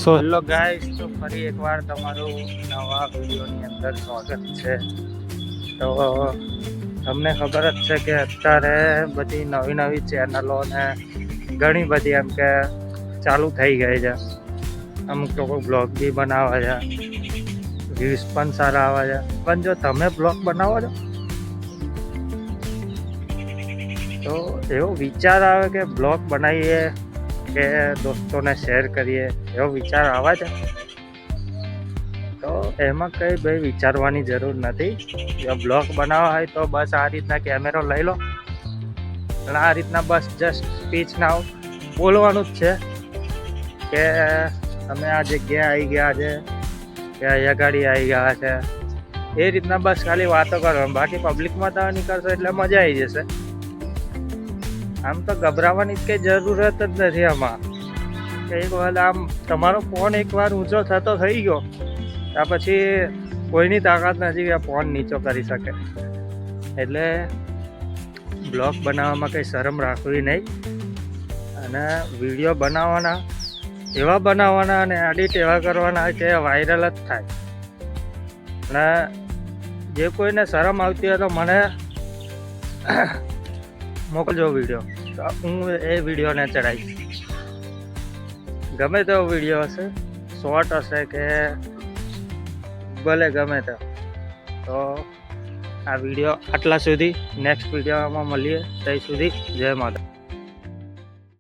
So hello guys, તો ફરી એકવાર તમારું નવા વિડીયોની અંદર સ્વાગત છે. તો તમને ખબર જ છે કે અત્યારે બધી નવી નવી ચેનલો ને ઘણી બધી એમ કે ચાલુ થઈ ગઈ છે. અમુક લોકો બ્લોગ બી બનાવે છે, વ્યૂઝ પણ સારા આવે છે. પણ જો તમે બ્લોગ બનાવો છો તો એવો વિચાર આવે કે બ્લોગ બનાવીએ કે દોસ્તોને શેર કરીએ, એવો વિચાર આવે છે. તો એમાં કંઈ ભાઈ વિચારવાની જરૂર નથી. જો બ્લોગ બનાવવા હોય તો બસ આ રીતના કેમેરો લઈ લો અને આ રીતના બસ જસ્ટ સ્પીચના બોલવાનું જ છે કે અમે આ જગ્યાએ આવી ગયા છે કે અહીંયા ગાડી આવી ગયા છે. એ રીતના બસ ખાલી વાતો કરવાની. બાકી પબ્લિકમાં તમે નીકળશો એટલે મજા આવી જશે. આમ તો ગભરાવાની કંઈ જરૂરત જ નથી. આમાં એક વખત આમ તમારો ફોન એકવાર ઊંચો થતો થઈ ગયો ત્યાં પછી કોઈની તાકાત નથી કે ફોન નીચો કરી શકે. એટલે બ્લોગ બનાવવામાં કંઈ શરમ રાખવી નહીં અને વિડીયો બનાવવાના એવા બનાવવાના અને એડિટ એવા કરવાના કે વાયરલ જ થાય. અને જે કોઈને શરમ આવતી હોય તો મને મોકલજો વિડીયો, તો હું એ વિડીયોને ચડાવીશ. ગમે તેવો વિડીયો હશે, શોર્ટ હશે કે ભલે ગમે તે. તો આ વિડીયો આટલા સુધી. નેક્સ્ટ વિડીયોમાં મળીએ. ત્યાં સુધી જય માતા.